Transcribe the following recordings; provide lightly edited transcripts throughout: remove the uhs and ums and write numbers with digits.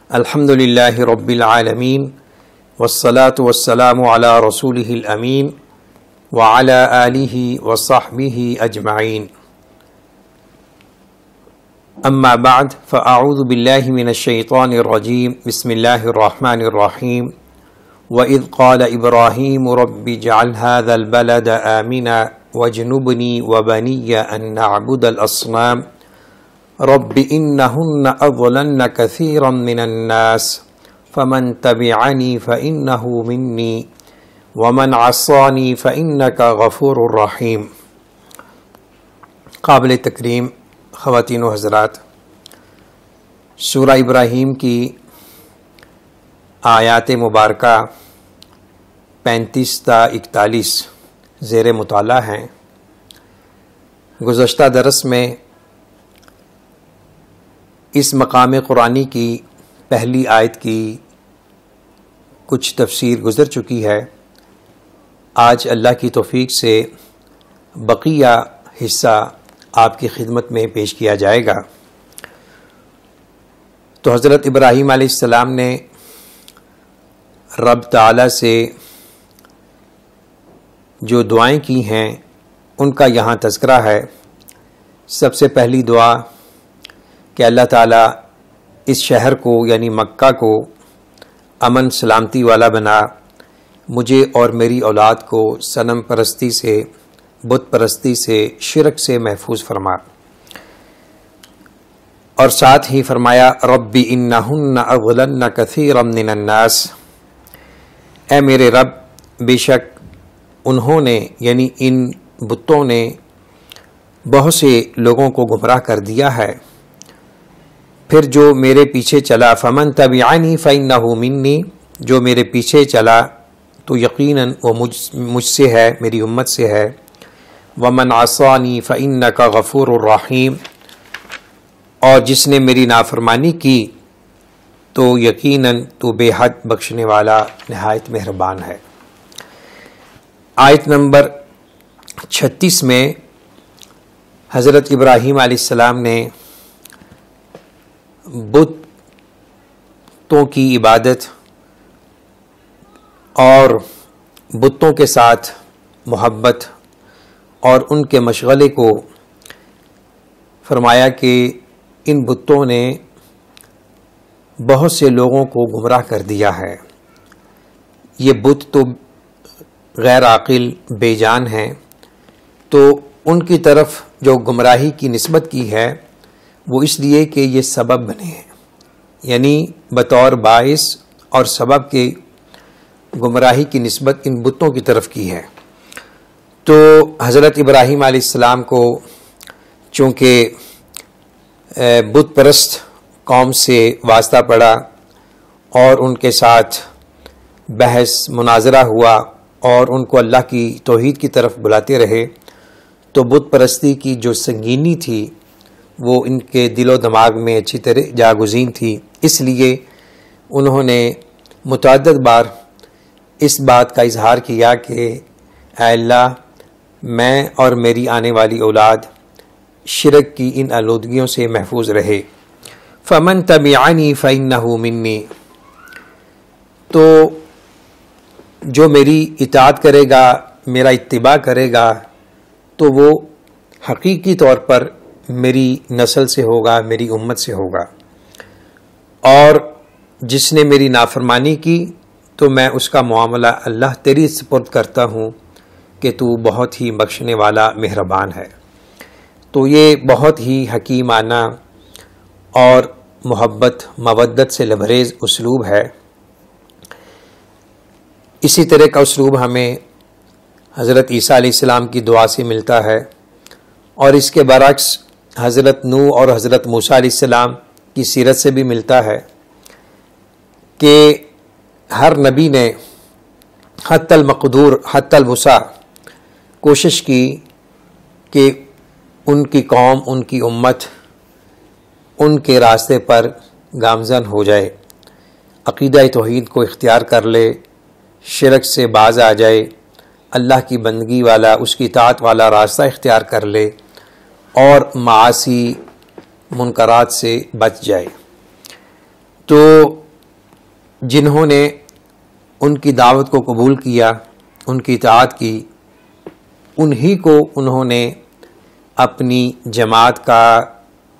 الحمدللہ رب العالمین والصلاة والسلام علی رسولہ الامین وعلی آلہ وصحبہ اجمعین اما بعد فاعوذ باللہ من الشیطان الرجیم بسم اللہ الرحمن الرحیم وَإِذْ قَالَ إِبْرَاهِيمُ رَبِّ اجْعَلْ هَذَا الْبَلَدَ آمِنًا وَاجْنُبْنِي وَبَنِيَّ أَن نَّعْبُدَ الْأَصْنَامَ رب إنهن أضللن كثيرا من الناس فمن تبعني فإنه مني ومن عصاني فإنك غفور رحيم۔ قابل تکریم خواتین و حضرات، سورہ ابراہیم کی آیات مبارکہ 35 تا 41 زیر مطالعہ ہیں۔ گزشتہ درس میں اس مقام قرآنی کی پہلی آیت کی کچھ تفسیر گزر چکی ہے۔ آج اللہ کی توفیق سے بقیہ حصہ آپ کی خدمت میں پیش کیا جائے گا۔ تو حضرت ابراہیم علیہ السلام نے رب تعالی سے جو دعائیں کی ہیں ان کا یہاں تذکرہ ہے۔ سب سے پہلی دعا کہ اللہ تعالیٰ اس شہر کو یعنی مکہ کو امن سلامتی والا بنا، مجھے اور میری اولاد کو صنم پرستی سے، بت پرستی سے، شرک سے محفوظ فرما، اور ساتھ ہی فرمایا رب انہن اضللن کثیرا من الناس، اے میرے رب بے شک انہوں نے یعنی ان بتوں نے بہت سے لوگوں کو گمراہ کر دیا ہے۔ پھر جو میرے پیچھے چلا فمن تبعنی فإنہ منی، جو میرے پیچھے چلا تو یقیناً وہ مجھ سے ہے، میری امت سے ہے۔ ومن عصانی فإنک غفور الرحیم، اور جس نے میری نافرمانی کی تو یقیناً تو بے حد بخشنے والا نہایت مہربان ہے۔ آیت نمبر 36 میں حضرت ابراہیم علیہ السلام نے بتوں کی عبادت اور بتوں کے ساتھ محبت اور ان کے مشغلے کو فرمایا کہ ان بتوں نے بہت سے لوگوں کو گمراہ کر دیا ہے۔ یہ بت تو غیر عاقل بے جان ہیں، تو ان کی طرف جو گمراہی کی نسبت کی ہے وہ اس لیے کہ یہ سبب بنے ہیں، یعنی بطور باعث اور سبب کے گمراہی کی نسبت ان بتوں کی طرف کی ہے۔ تو حضرت ابراہیم علیہ السلام کو چونکہ بت پرست قوم سے واسطہ پڑا اور ان کے ساتھ بحث مناظرہ ہوا اور ان کو اللہ کی توحید کی طرف بلاتے رہے، تو بت پرستی کی جو سنگینی تھی وہ ان کے دل و دماغ میں اچھی طرح جاگزین تھی، اس لیے انہوں نے متعدد بار اس بات کا اظہار کیا کہ اے اللہ، میں اور میری آنے والی اولاد شرک کی ان آلودگیوں سے محفوظ رہے۔ فمن تبعنی فإنہ منی، تو جو میری اطاعت کرے گا، میرا اتباع کرے گا، تو وہ حقیقی طور پر میری نسل سے ہوگا، میری امت سے ہوگا، اور جس نے میری نافرمانی کی تو میں اس کا معاملہ اللہ تیری سپرد کرتا ہوں کہ تو بہت ہی بخشنے والا مہربان ہے۔ تو یہ بہت ہی حکیمانہ اور محبت مودت سے لبریز اسلوب ہے۔ اسی طرح کا اسلوب ہمیں حضرت عیسیٰ علیہ السلام کی دعا سے ملتا ہے، اور اس کے برعکس حضرت نوح اور حضرت موسیٰ علیہ السلام کی سیرت سے بھی ملتا ہے کہ ہر نبی نے حتی المقدور حتی الوسع کوشش کی کہ ان کی قوم، ان کی امت ان کے راستے پر گامزن ہو جائے، عقیدہ توحید کو اختیار کر لے، شرک سے باز آ جائے، اللہ کی بندگی والا، اس کی اطاعت والا راستہ اختیار کر لے اور معاصی منکرات سے بچ جائے۔ تو جنہوں نے ان کی دعوت کو قبول کیا، ان کی اطاعت کی، انہی کو انہوں نے اپنی جماعت کا،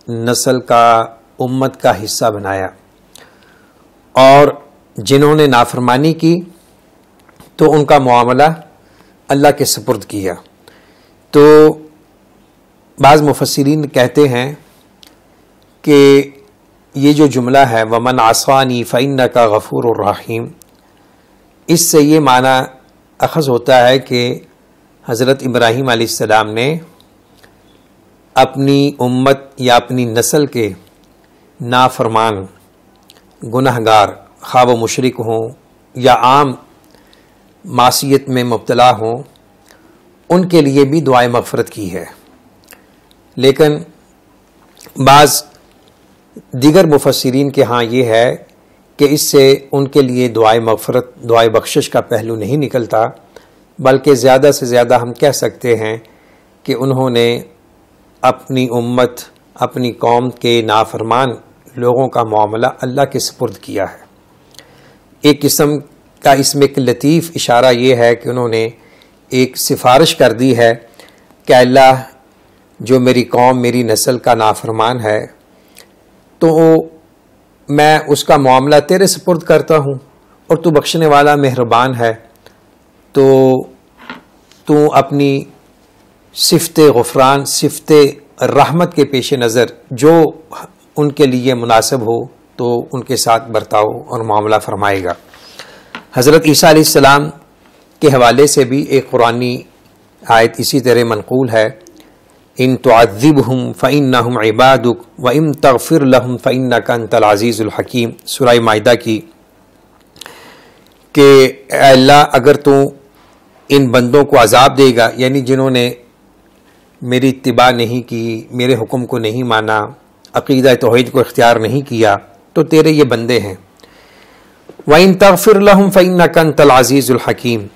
نسل کا، امت کا حصہ بنایا، اور جنہوں نے نافرمانی کی تو ان کا معاملہ اللہ کے سپرد کیا۔ تو بعض مفسرین کہتے ہیں کہ یہ جو جملہ ہے وَمَنْ عَصَانِي فَإِنَّكَ غَفُورٌ رَحِيمٌ، اس سے یہ معنی اخذ ہوتا ہے کہ حضرت ابراہیم علیہ السلام نے اپنی امت یا اپنی نسل کے نافرمان، گنہگار، خواہ و مشرک ہوں یا عام معصیت میں مبتلا ہوں، ان کے لیے بھی دعائے مغفرت کی ہے۔ لیکن بعض دیگر مفسرین کے ہاں یہ ہے کہ اس سے ان کے لیے دعائے مغفرت، دعائے بخشش کا پہلو نہیں نکلتا، بلکہ زیادہ سے زیادہ ہم کہہ سکتے ہیں کہ انہوں نے اپنی امت، اپنی قوم کے نافرمان لوگوں کا معاملہ اللہ کے سپرد کیا ہے۔ ایک قسم کا اس میں ایک لطیف اشارہ یہ ہے کہ انہوں نے ایک سفارش کر دی ہے کہ اللہ، جو میری قوم، میری نسل کا نافرمان ہے، تو میں اس کا معاملہ تیرے سپرد کرتا ہوں، اور تو بخشنے والا مہربان ہے، تو اپنی صفت غفران، صفت رحمت کے پیش نظر جو ان کے لیے مناسب ہو تو ان کے ساتھ برتاؤ اور معاملہ فرمائے گا۔ حضرت عیسیٰ علیہ السلام کے حوالے سے بھی ایک قرآنی آیت اسی طرح منقول ہے، ان تعذبہم فإنہم عبادک وان تغفر لہم فإنک انت العزیز الحکیم، سورہ مائدہ کی، کہ اے اللہ اگر تو ان بندوں کو عذاب دے گا، یعنی جنہوں نے میری اتباع نہیں کی، میرے حکم کو نہیں مانا، عقیدہ توحید کو اختیار نہیں کیا، تو تیرے یہ بندے ہیں۔ وَإِن تَغْفِرْ لَهُمْ فَإِنَّكَ أَنْتَ الْعَزِيزُ الْحَكِيمُ،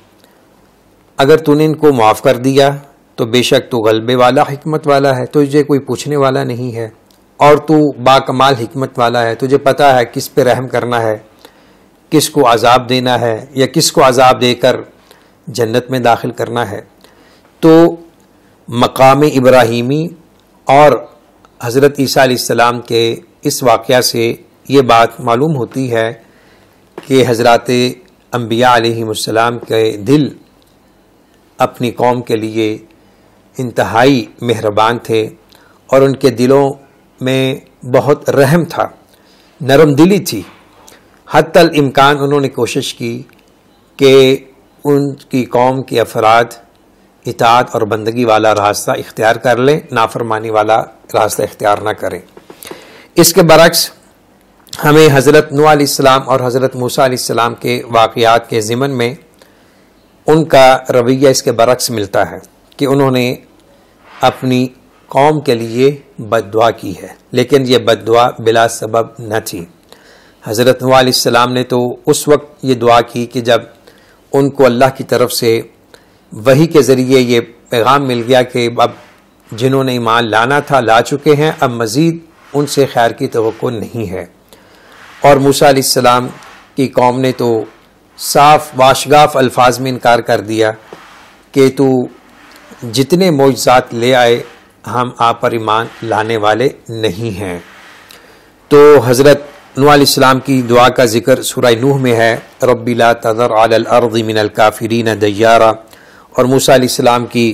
اگر تو نے ان کو معاف کر دیا تو بے شک تو غلبے والا، حکمت والا ہے، تجھے کوئی پوچھنے والا نہیں ہے، اور تو با کمال حکمت والا ہے، تجھے پتا ہے کس پہ رحم کرنا ہے، کس کو عذاب دینا ہے، یا کس کو عذاب دے کر جنت میں داخل کرنا ہے۔ تو مقام ابراہیمی اور حضرت عیسیٰ علیہ السلام کے اس واقعہ سے یہ بات معلوم ہوتی ہے کہ حضرات انبیاء علیہ السلام کے دل اپنی قوم کے لیے انتہائی مہربان تھے، اور ان کے دلوں میں بہت رحم تھا، نرم دلی تھی۔ حتی الامکان انہوں نے کوشش کی کہ ان کی قوم کے افراد اطاعت اور بندگی والا راستہ اختیار کر لیں، نافرمانی والا راستہ اختیار نہ کریں۔ اس کے برعکس ہمیں حضرت نوح علیہ السلام اور حضرت موسیٰ علیہ السلام کے واقعات کے ضمن میں ان کا رویہ اس کے برعکس ملتا ہے کہ انہوں نے اپنی قوم کے لیے بد دعا کی ہے، لیکن یہ بد دعا بلا سبب نہ تھی۔ حضرت نوح علیہ السلام نے تو اس وقت یہ دعا کی کہ جب ان کو اللہ کی طرف سے وحی کے ذریعے یہ پیغام مل گیا کہ اب جنہوں نے ایمان لانا تھا لا چکے ہیں، اب مزید ان سے خیر کی توقع نہیں ہے۔ اور موسیٰ علیہ السلام کی قوم نے تو صاف واشگاف الفاظ میں انکار کر دیا کہ تو جتنے معجزات لے آئے ہم آپ پر ایمان لانے والے نہیں ہیں۔ تو حضرت نوح علیہ السلام کی دعا کا ذکر سورہ نوح میں ہے، رب لا تذر علی الارض من الکافرین دیارا، اور موسیٰ علیہ السلام کی،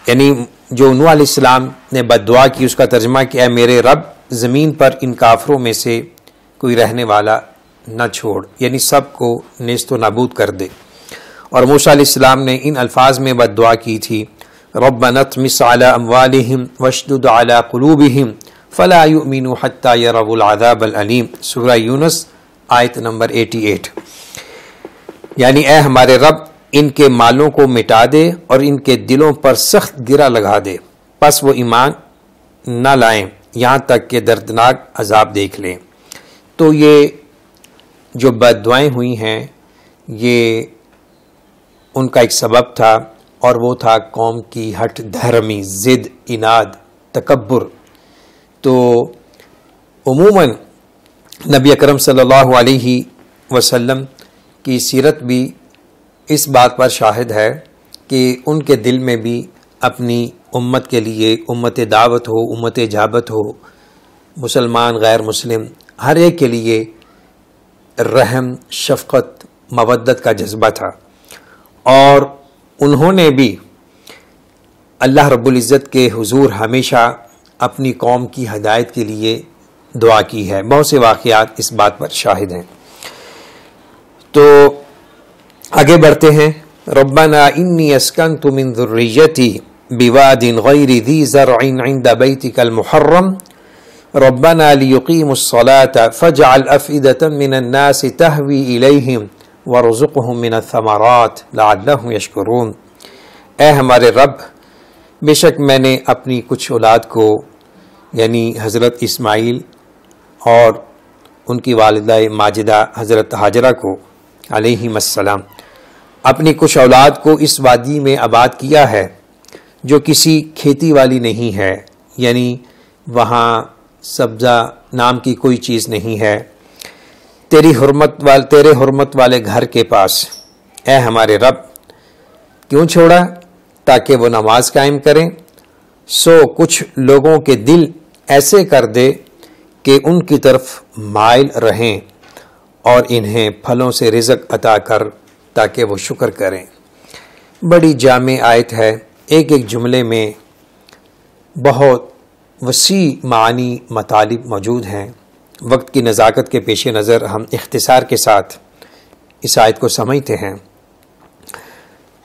یعنی جو نوح علیہ السلام نے بد دعا کی، اس کا ترجمہ کیا ہے میرے رب زمین پر ان کافروں میں سے کوئی رہنے والا نہ چھوڑ، یعنی سب کو نیست و نابود کر دے۔ اور موسیٰ علیہ السلام نے ان الفاظ میں بد دعا کی تھی، ربنا اطمس علی اموالہم واشدد علی قلوبہم فلا یؤمنوا حتی یروا العذاب العلیم، سورہ یونس آیت نمبر 88۔ یعنی اے ہمارے رب ان کے مالوں کو مٹا دے اور ان کے دلوں پر سخت گرہ لگا دے، پس وہ ایمان نہ لائیں یہاں تک کہ دردناک عذاب دیکھ لیں۔ تو یہ جو بد دعائیں ہوئی ہیں یہ ان کا ایک سبب تھا، اور وہ تھا قوم کی ہٹ دھرمی، ضد، اناد، تکبر۔ تو عموماً نبی اکرم صلی اللہ علیہ وسلم کی سیرت بھی اس بات پر شاہد ہے کہ ان کے دل میں بھی اپنی امت کے لیے، امت دعوت ہو، امت اجابت ہو، مسلمان غیر مسلم، ہر ایک کے لیے رحم، شفقت، مودت کا جذبہ تھا، اور انہوں نے بھی اللہ رب العزت کے حضور ہمیشہ اپنی قوم کی ہدایت کے لیے دعا کی ہے۔ بہت سے واقعات اس بات پر شاہد ہیں۔ تو آگے بڑھتے ہیں۔ ربنا انی اسکنت من ذریتی بواد غیر ذی زرع عند بیتک المحرم ربنا لیقیموا الصلاة فاجعل افئدة من الناس تہوی الیہم وارزقهم من الثمرات لعلهم یشکرون۔ اے ہمارے رب، بے شک میں نے اپنی کچھ اولاد کو، یعنی حضرت اسماعیل اور ان کی والدہ ماجدہ حضرت ہاجرہ کو علیہم السلام، اپنی کچھ اولاد کو اس وادی میں آباد کیا ہے جو کسی کھیتی والی نہیں ہے، یعنی وہاں سبزہ نام کی کوئی چیز نہیں ہے، تیرے حرمت والے گھر کے پاس۔ اے ہمارے رب، کیوں چھوڑا؟ تاکہ وہ نماز قائم کریں، سو کچھ لوگوں کے دل ایسے کر دے کہ ان کی طرف مائل رہیں، اور انہیں پھلوں سے رزق عطا کر تاکہ وہ شکر کریں۔ بڑی جامع آیت ہے، ایک ایک جملے میں بہت وسیع معانی مطالب موجود ہیں۔ وقت کی نزاکت کے پیش نظر ہم اختصار کے ساتھ اس آیت کو سمجھتے ہیں۔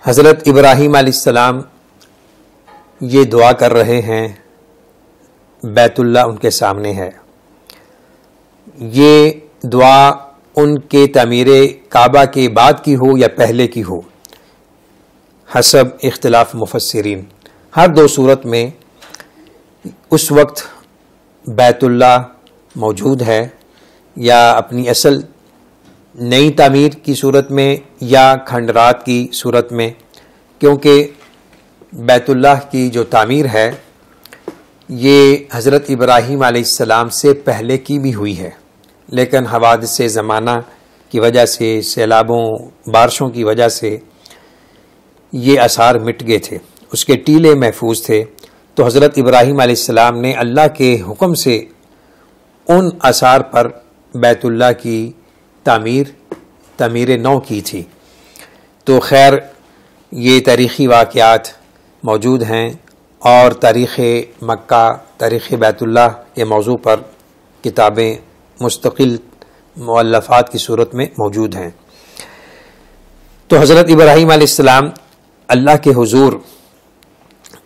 حضرت ابراہیم علیہ السلام یہ دعا کر رہے ہیں، بیت اللہ ان کے سامنے ہے۔ یہ دعا ان کے تعمیر کعبہ کے بعد کی ہو یا پہلے کی ہو، حسب اختلاف مفسرین، ہر دو صورت میں اس وقت بیت اللہ موجود ہے، یا اپنی اصل نئی تعمیر کی صورت میں یا کھنڈرات کی صورت میں، کیونکہ بیت اللہ کی جو تعمیر ہے یہ حضرت ابراہیم علیہ السلام سے پہلے کی بھی ہوئی ہے، لیکن حوادث زمانہ کی وجہ سے، سیلابوں، بارشوں کی وجہ سے یہ آثار مٹ گئے تھے، اس کے ٹیلے محفوظ تھے، تو حضرت ابراہیم علیہ السلام نے اللہ کے حکم سے ان آثار پر بیت اللہ کی تعمیر نو کی تھی۔ تو خیر یہ تاریخی واقعات موجود ہیں، اور تاریخ مکہ، تاریخ بیت اللہ کے موضوع پر کتابیں مستقل مؤلفات کی صورت میں موجود ہیں۔ تو حضرت ابراہیم علیہ السلام اللہ کے حضور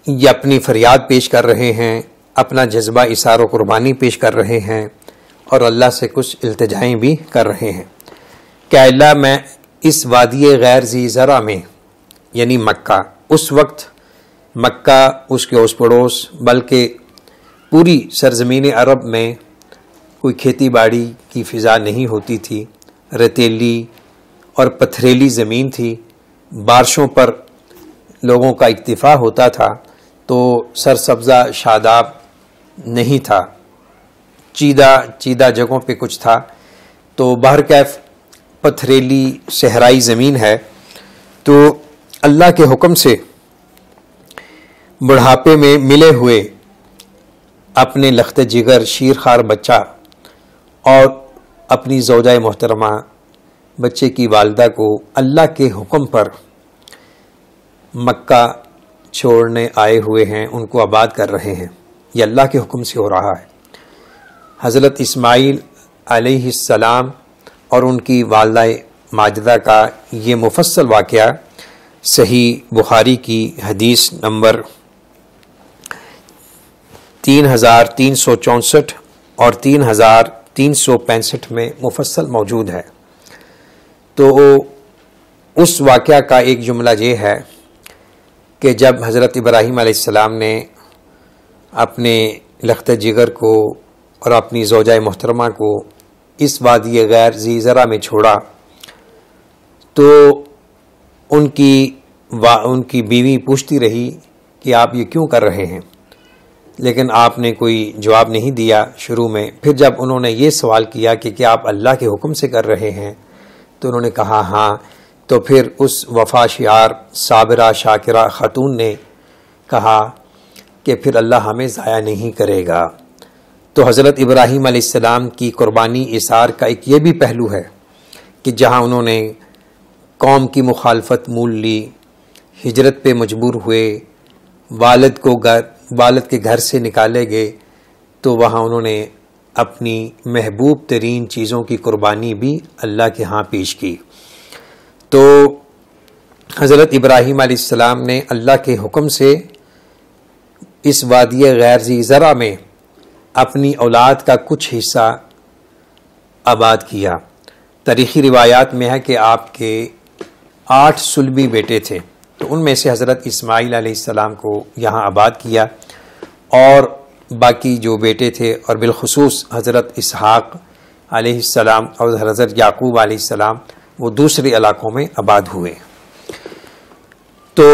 یہ اپنی فریاد پیش کر رہے ہیں، اپنا جذبہ اثار و قربانی پیش کر رہے ہیں، اور اللہ سے کچھ التجائیں بھی کر رہے ہیں کہ اللہ، میں اس وادی غیر ذی زرع میں، یعنی مکہ، اس وقت مکہ، اس کے اوس پڑوس، بلکہ پوری سرزمین عرب میں کوئی کھیتی باڑی کی فضا نہیں ہوتی تھی، ریتیلی اور پتھریلی زمین تھی، بارشوں پر لوگوں کا اکتفا ہوتا تھا، تو سرسبزہ شاداب نہیں تھا، چیدہ جگہوں پہ کچھ تھا، تو بہرکیف پتھریلی صحرائی زمین ہے۔ تو اللہ کے حکم سے بڑھاپے میں ملے ہوئے اپنے لخت جگر شیرخوار بچہ اور اپنی زوجہ محترمہ، بچے کی والدہ کو اللہ کے حکم پر مکہ چھوڑنے آئے ہوئے ہیں، ان کو آباد کر رہے ہیں، یہ اللہ کے حکم سے ہو رہا ہے۔ حضرت اسماعیل علیہ السلام اور ان کی والدہ ماجدہ کا یہ مفصل واقعہ صحیح بخاری کی حدیث نمبر 3364 اور 3365 میں مفصل موجود ہے۔ تو اس واقعہ کا ایک جملہ یہ ہے کہ جب حضرت ابراہیم علیہ السلام نے اپنے لخت جگر کو اور اپنی زوجہ محترمہ کو اس وادی غیر ذی زرع میں چھوڑا، تو ان کی بیوی پوچھتی رہی کہ آپ یہ کیوں کر رہے ہیں، لیکن آپ نے کوئی جواب نہیں دیا شروع میں۔ پھر جب انہوں نے یہ سوال کیا کہ کیا آپ اللہ کے حکم سے کر رہے ہیں، تو انہوں نے کہا ہاں. تو پھر اس وفا شعار صابرہ شاکرہ خاتون نے کہا کہ پھر اللہ ہمیں ضائع نہیں کرے گا. تو حضرت ابراہیم علیہ السلام کی قربانی اثار کا ایک یہ بھی پہلو ہے کہ جہاں انہوں نے قوم کی مخالفت مول لی، ہجرت پہ مجبور ہوئے، والد کے گھر سے نکالے گئے، تو وہاں انہوں نے اپنی محبوب ترین چیزوں کی قربانی بھی اللہ کے ہاں پیش کی. تو حضرت ابراہیم علیہ السلام نے اللہ کے حکم سے اس وادی غیر ذی زرع میں اپنی اولاد کا کچھ حصہ آباد کیا. تاریخی روایات میں ہے کہ آپ کے 8 صلبی بیٹے تھے، تو ان میں سے حضرت اسماعیل علیہ السلام کو یہاں آباد کیا، اور باقی جو بیٹے تھے اور بالخصوص حضرت اسحاق علیہ السلام اور حضرت یعقوب علیہ السلام وہ دوسرے علاقوں میں آباد ہوئے. تو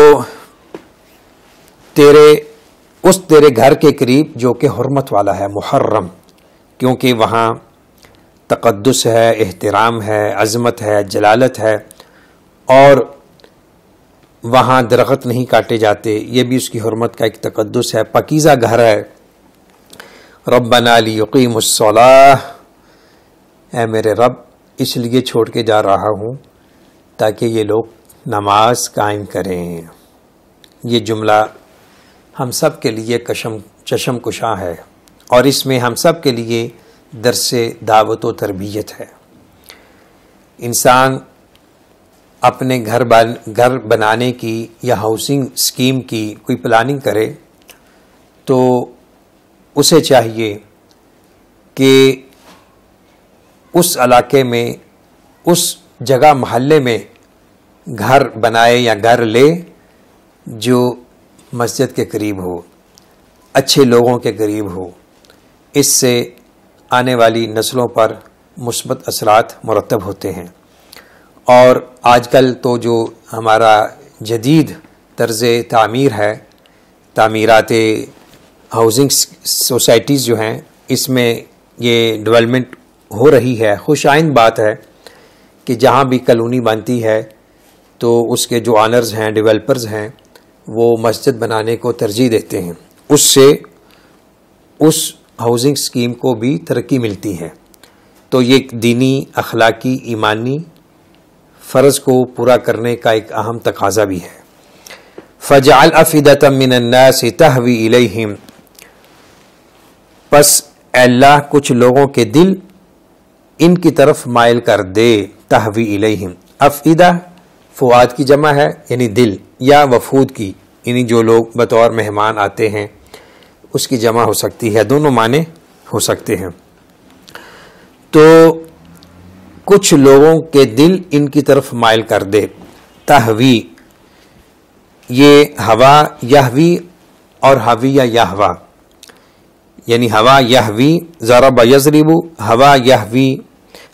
تیرے گھر کے قریب جو کہ حرمت والا ہے، محرم، کیونکہ وہاں تقدس ہے، احترام ہے، عظمت ہے، جلالت ہے، اور وہاں درخت نہیں کاٹے جاتے، یہ بھی اس کی حرمت کا ایک تقدس ہے، پاکیزہ گھر ہے. ربنا لیقیموا الصلاۃ، اے میرے رب اس لیے چھوڑ کے جا رہا ہوں تاکہ یہ لوگ نماز قائم کریں. یہ جملہ ہم سب کے لیے چشم کشاں ہے، اور اس میں ہم سب کے لیے درس دعوت و تربیت ہے. انسان اپنے گھر بنانے کی یا ہاؤسنگ اسکیم کی کوئی پلاننگ کرے تو اسے چاہیے کہ اس علاقے میں، اس جگہ محلے میں گھر بنائے یا گھر لے جو مسجد کے قریب ہو، اچھے لوگوں کے قریب ہو. اس سے آنے والی نسلوں پر مثبت اثرات مرتب ہوتے ہیں. اور آج کل تو جو ہمارا جدید طرز تعمیر ہے، تعمیرات ہاؤسنگ سوسائٹیز جو ہیں، اس میں یہ ڈیولپمنٹ ہو رہی ہے. خوش آئند بات ہے کہ جہاں بھی کالونی بنتی ہے تو اس کے جو آنرز ہیں، ڈیولپرز ہیں، وہ مسجد بنانے کو ترجیح دیتے ہیں. اس سے اس ہاؤسنگ اسکیم کو بھی ترقی ملتی ہے. تو یہ ایک دینی، اخلاقی، ایمانی فرض کو پورا کرنے کا ایک اہم تقاضا بھی ہے. فَجَعَلْ أَفْئِدَةً مِّنَ النَّاسِ تَهْوِي إِلَيْهِمْ، پس اے اللہ کچھ لوگوں کے دل ان کی طرف مائل کر دے. تہوی الیہم، افئدہ فؤاد کی جمع ہے یعنی دل، یا وفود کی یعنی جو لوگ بطور مہمان آتے ہیں اس کی جمع ہو سکتی ہے، دونوں معنی ہو سکتے ہیں. تو کچھ لوگوں کے دل ان کی طرف مائل کر دے. تہوی، یہ ہوا یہوی اور حوی یا یہوا، یعنی ہوا یہوی، ضرب یضرب، ہوا یہوی،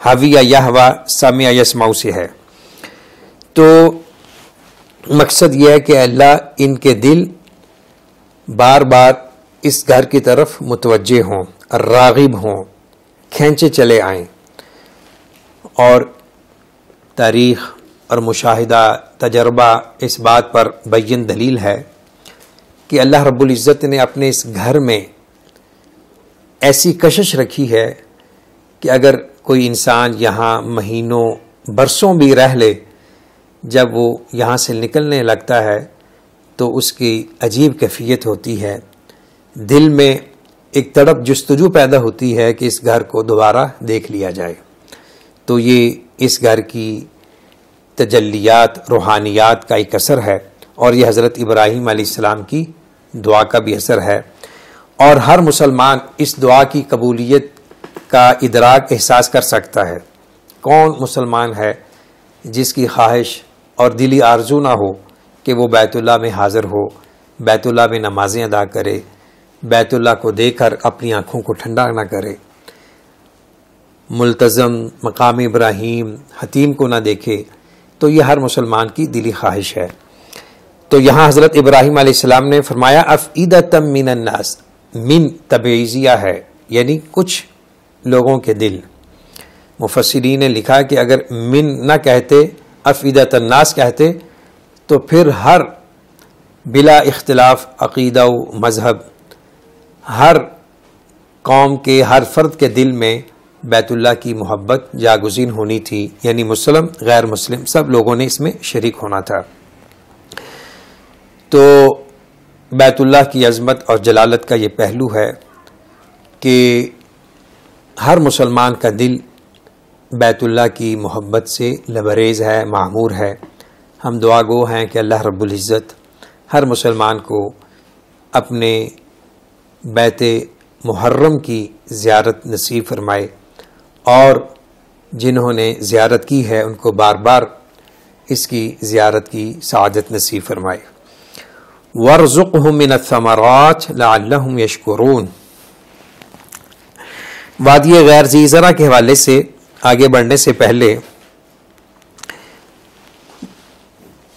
حوی یا یہوا سمع یسمع سے ہے. تو مقصد یہ ہے کہ اللہ ان کے دل بار بار اس گھر کی طرف متوجہ ہوں، راغب ہوں، کھینچے چلے آئیں. اور تاریخ اور مشاہدہ، تجربہ اس بات پر بین دلیل ہے کہ اللہ رب العزت نے اپنے اس گھر میں ایسی کشش رکھی ہے کہ اگر کوئی انسان یہاں مہینوں برسوں بھی رہ لے، جب وہ یہاں سے نکلنے لگتا ہے تو اس کی عجیب کیفیت ہوتی ہے. دل میں ایک تڑپ جستجو پیدا ہوتی ہے کہ اس گھر کو دوبارہ دیکھ لیا جائے. تو یہ اس گھر کی تجلیات، روحانیات کا ایک اثر ہے، اور یہ حضرت ابراہیم علیہ السلام کی دعا کا بھی اثر ہے. اور ہر مسلمان اس دعا کی قبولیت کا ادراک، احساس کر سکتا ہے. کون مسلمان ہے جس کی خواہش اور دلی آرزو نہ ہو کہ وہ بیت اللہ میں حاضر ہو، بیت اللہ میں نمازیں ادا کرے، بیت اللہ کو دیکھ کر اپنی آنکھوں کو ٹھنڈا نہ کرے، ملتزم مقام ابراہیم حتیم کو نہ دیکھے. تو یہ ہر مسلمان کی دلی خواہش ہے. تو یہاں حضرت ابراہیم علیہ السلام نے فرمایا افئدۃ من الناس، من تبعیضیہ ہے یعنی کچھ لوگوں کے دل. مفسرین نے لکھا کہ اگر من نہ کہتے افئدۃ الناس کہتے تو پھر ہر بلا اختلاف عقیدہ و مذہب ہر قوم کے ہر فرد کے دل میں بیت اللہ کی محبت جاگزین ہونی تھی، یعنی مسلم غیر مسلم سب لوگوں نے اس میں شریک ہونا تھا۔ تو بیت اللہ کی عظمت اور جلالت کا یہ پہلو ہے کہ ہر مسلمان کا دل بیت اللہ کی محبت سے لبریز ہے، معمور ہے۔ ہم دعا گو ہیں کہ اللہ رب العزت ہر مسلمان کو اپنے بیت محرم کی زیارت نصیب فرمائے، اور جنہوں نے زیارت کی ہے ان کو بار بار اس کی زیارت کی سعادت نصیب فرمائے۔ وَارْزُقْهُم مِّنَ الثَّمَرَاتِ لَعَلَّهُمْ يَشْكُرُونَ۔ وادی غیر ذی زرع کے حوالے سے آگے بڑھنے سے پہلے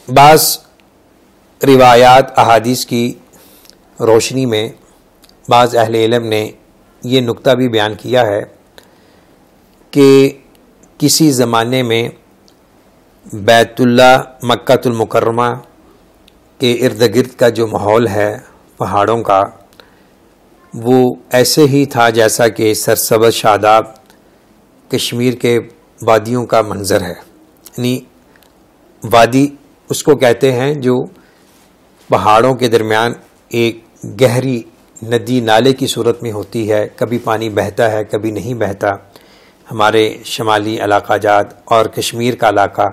بعض روایات احادیث کی روشنی میں بعض اہل علم نے یہ نقطہ بھی بیان کیا ہے کہ کسی زمانے میں بیت اللہ مکہ المکرمہ کے ارد گرد کا جو ماحول ہے پہاڑوں کا، وہ ایسے ہی تھا جیسا کہ سرسبز شاداب کشمیر کے وادیوں کا منظر ہے۔ یعنی وادی اس کو کہتے ہیں جو پہاڑوں کے درمیان ایک گہری ندی نالے کی صورت میں ہوتی ہے، کبھی پانی بہتا ہے کبھی نہیں بہتا۔ ہمارے شمالی علاقہ جات اور کشمیر کا علاقہ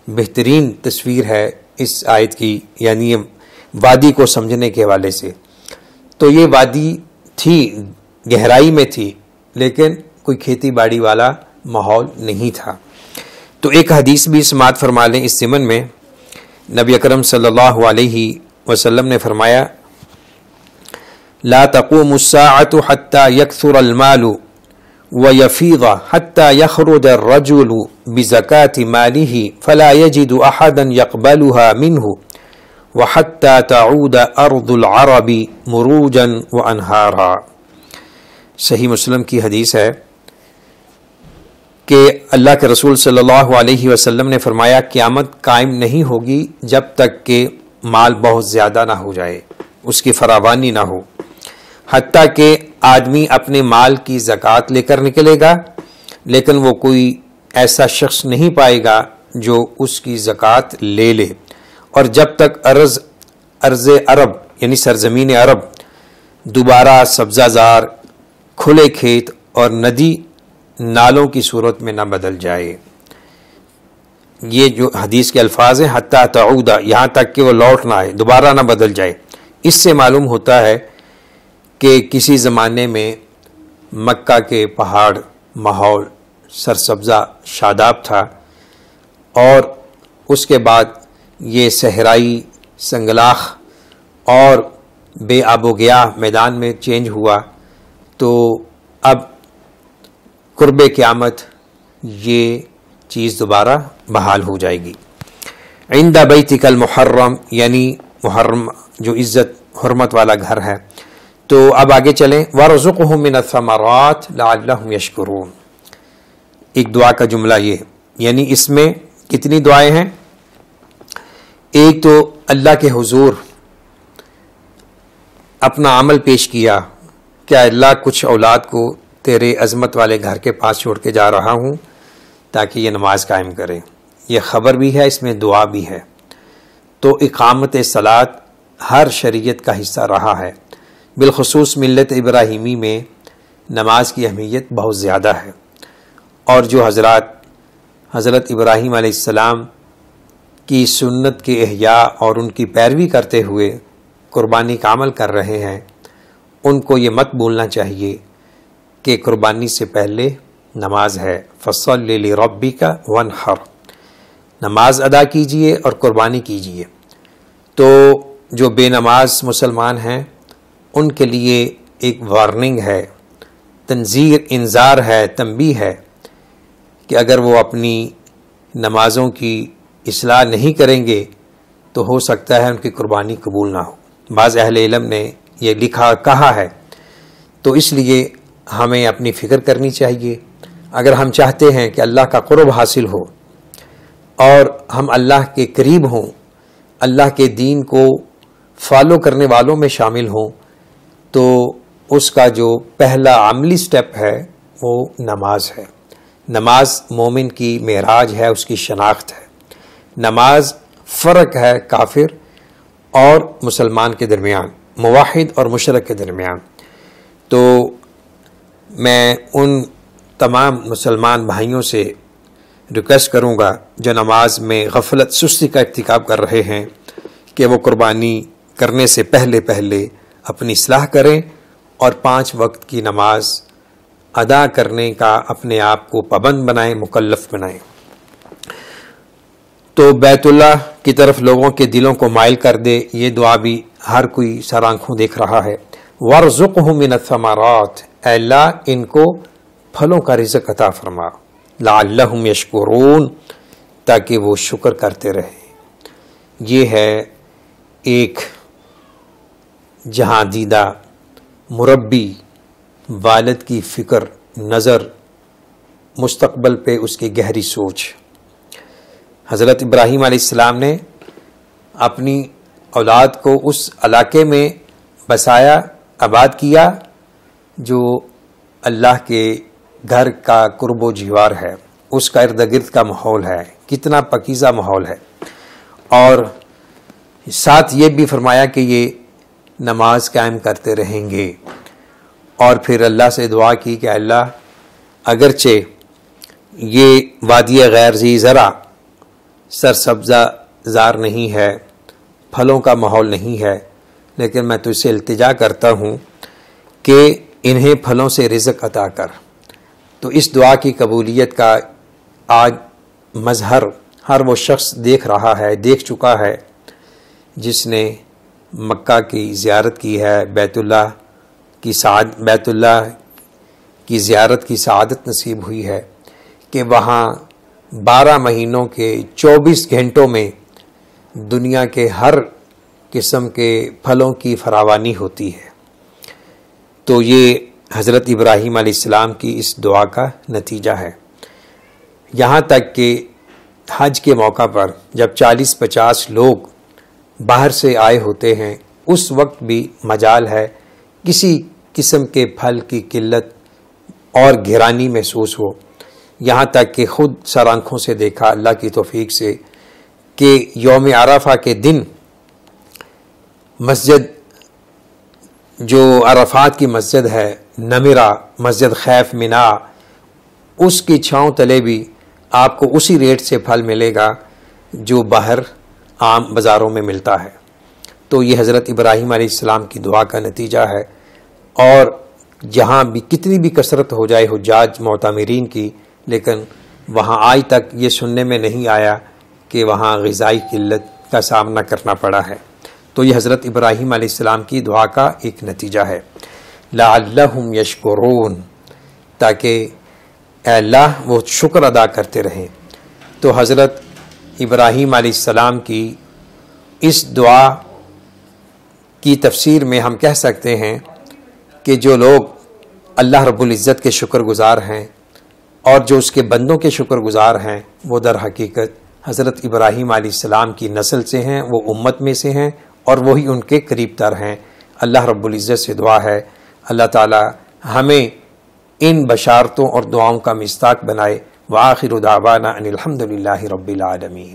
بہترین تصویر ہے اس آیت کی، یعنی وادی کو سمجھنے کے حوالے سے۔ تو یہ وادی تھی، گہرائی میں تھی، لیکن کوئی کھیتی باڑی والا ماحول نہیں تھا۔ تو ایک حدیث بھی سماعت فرما لیں اس ضمن میں۔ نبی اکرم صلی اللہ علیہ وسلم نے فرمایا لا تقوم الساعة حتى يكثر المال ويفيض حتى يخرج الرجل بزكاة ماله فلا يجد أحدا يقبلها منه وحتى تعود أرض العرب مروجا وأنهارا۔ صحیح مسلم کی حدیث ہے کہ اللہ کے رسول صلی اللہ علیہ وسلم نے فرمایا قیامت قائم نہیں ہوگی جب تک کہ مال بہت زیادہ نہ ہو جائے، اس کی فراوانی نہ ہو، حتیٰ کہ آدمی اپنے مال کی زکوٰۃ لے کر نکلے گا لیکن وہ کوئی ایسا شخص نہیں پائے گا جو اس کی زکوٰۃ لے لے، اور جب تک ارض عرب یعنی سرزمین عرب دوبارہ سبزہ زار، کھلے کھیت اور ندی نالوں کی صورت میں نہ بدل جائے۔ یہ جو حدیث کے الفاظ ہیں حتیٰ تعود، یہاں تک کہ وہ لوٹ نہ آئے، دوبارہ نہ بدل جائے۔ اس سے معلوم ہوتا ہے کہ کسی زمانے میں مکہ کے پہاڑ ماحول سرسبزہ شاداب تھا، اور اس کے بعد یہ صحرائی سنگلاخ اور بے آب و گیاہ میدان میں چینج ہوا۔ تو اب قرب قیامت یہ چیز دوبارہ بحال ہو جائے گی۔ عند بیتک المحرم، یعنی محرم جو عزت حرمت والا گھر ہے۔ تو اب آگے چلیں، وَارْزُقْهُم مِّنَ الثَّمَرَاتِ لَعَلَّهُمْ يَشْكُرُونَ۔ ایک دعا کا جملہ یہ، یعنی اس میں کتنی دعائیں ہیں؟ ایک تو اللہ کے حضور اپنا عمل پیش کیا کہ اللہ کچھ اولاد کو تیرے عظمت والے گھر کے پاس چھوڑ کے جا رہا ہوں تاکہ یہ نماز قائم کرے۔ یہ خبر بھی ہے، اس میں دعا بھی ہے۔ تو اقامت صلاۃ ہر شریعت کا حصہ رہا ہے، بالخصوص ملت ابراہیمی میں نماز کی اہمیت بہت زیادہ ہے، اور جو حضرت ابراہیم علیہ السلام کی سنت کے احیاء اور ان کی پیروی کرتے ہوئے قربانی کا عمل کر رہے ہیں، ان کو یہ مت بھولنا چاہیے کہ قربانی سے پہلے نماز ہے۔ فَصَلِّ لِرَبِّكَ وَانْحَرْ، نماز ادا کیجئے اور قربانی کیجئے۔ تو جو بے نماز مسلمان ہیں ان کے لیے ایک وارننگ ہے، تنذیر، انذار ہے، تنبیہ ہے کہ اگر وہ اپنی نمازوں کی اصلاح نہیں کریں گے تو ہو سکتا ہے ان کی قربانی قبول نہ ہو۔ بعض اہل علم نے یہ کہا ہے، تو اس لیے ہمیں اپنی فکر کرنی چاہیے، اگر ہم چاہتے ہیں کہ اللہ کا قرب حاصل ہو اور ہم اللہ کے قریب ہوں، اللہ کے دین کو فالو کرنے والوں میں شامل ہوں، تو اس کا جو پہلا عملی سٹیپ ہے وہ نماز ہے۔ نماز مومن کی معراج ہے، اس کی شناخت ہے۔ نماز فرق ہے کافر اور مسلمان کے درمیان، موحد اور مشرک کے درمیان۔ تو میں ان تمام مسلمان بھائیوں سے ریکویسٹ کروں گا جو نماز میں غفلت سستی کا ارتکاب کر رہے ہیں کہ وہ قربانی کرنے سے پہلے اپنی اصلاح کریں اور 5 وقت کی نماز ادا کرنے کا اپنے آپ کو پابند بنائیں، مکلف بنائیں۔ تو بیت اللہ کی طرف لوگوں کے دلوں کو مائل کر دے، یہ دعا بھی ہر کوئی سر آنکھوں دیکھ رہا ہے۔ وَارْزُقْهُم مِّنَ الثَّمَرَاتِ، اے اللہ ان کو پھلوں کا رزق عطا فرما، لَعَلَّهُمْ يَشْكُرُونَ، تاکہ وہ شکر کرتے رہیں۔ یہ ہے ایک جہاں دیدہ مربی، والد کی فکر، نظر، مستقبل پہ اس کی گہری سوچ۔ حضرت ابراہیم علیہ السلام نے اپنی اولاد کو اس علاقے میں بسایا، آباد کیا جو اللہ کے گھر کا قرب و جوار ہے، اس کا ارد گرد کا ماحول ہے، کتنا پاکیزہ ماحول ہے، اور ساتھ یہ بھی فرمایا کہ یہ نماز قائم کرتے رہیں گے، اور پھر اللہ سے دعا کی کہ اللہ اگرچہ یہ وادی غیر ذی زرع سرسبزہ زار نہیں ہے، پھلوں کا ماحول نہیں ہے، لیکن میں تجھ سے التجا کرتا ہوں کہ انہیں پھلوں سے رزق عطا کر۔ تو اس دعا کی قبولیت کا آج مظہر ہر وہ شخص دیکھ رہا ہے، دیکھ چکا ہے، جس نے مکہ کی زیارت کی ہے، بیت اللہ کی زیارت کی سعادت نصیب ہوئی ہے کہ وہاں 12 مہینوں کے 24 گھنٹوں میں دنیا کے ہر قسم کے پھلوں کی فراوانی ہوتی ہے۔ تو یہ حضرت ابراہیم علیہ السلام کی اس دعا کا نتیجہ ہے۔ یہاں تک کہ حج کے موقع پر جب 40-50 لوگ باہر سے آئے ہوتے ہیں، اس وقت بھی مجال ہے کسی قسم کے پھل کی قلت اور گھرانی محسوس ہو، یہاں تک کہ خود سر آنکھوں سے دیکھا اللہ کی توفیق سے کہ یوم عرفہ کے دن مسجد جو عرفات کی مسجد ہے، نمرہ مسجد خیف منا، اس کی چھاؤں تلے بھی آپ کو اسی ریٹ سے پھل ملے گا جو باہر عام بازاروں میں ملتا ہے۔ تو یہ حضرت ابراہیم علیہ السلام کی دعا کا نتیجہ ہے، اور جہاں بھی کتنی بھی کثرت ہو جائے حجاج معتمرین کی، لیکن وہاں آج تک یہ سننے میں نہیں آیا کہ وہاں غذائی قلت کا سامنا کرنا پڑا ہے۔ تو یہ حضرت ابراہیم علیہ السلام کی دعا کا ایک نتیجہ ہے، لعلہم یشکرون، تاکہ اے اللہ وہ شکر ادا کرتے رہیں۔ تو حضرت ابراہیم علیہ السلام کی اس دعا کی تفسیر میں ہم کہہ سکتے ہیں کہ جو لوگ اللہ رب العزت کے شکر گزار ہیں اور جو اس کے بندوں کے شکر گزار ہیں، وہ در حقیقت حضرت ابراہیم علیہ السلام کی نسل سے ہیں، وہ امت میں سے ہیں، اور وہی ان کے قریب تر ہیں۔ اللہ رب العزت سے دعا ہے اللہ تعالی ہمیں ان بشارتوں اور دعاؤں کا مصداق بنائے۔ وآخر دعوانا ان الحمد للہ رب العالمین۔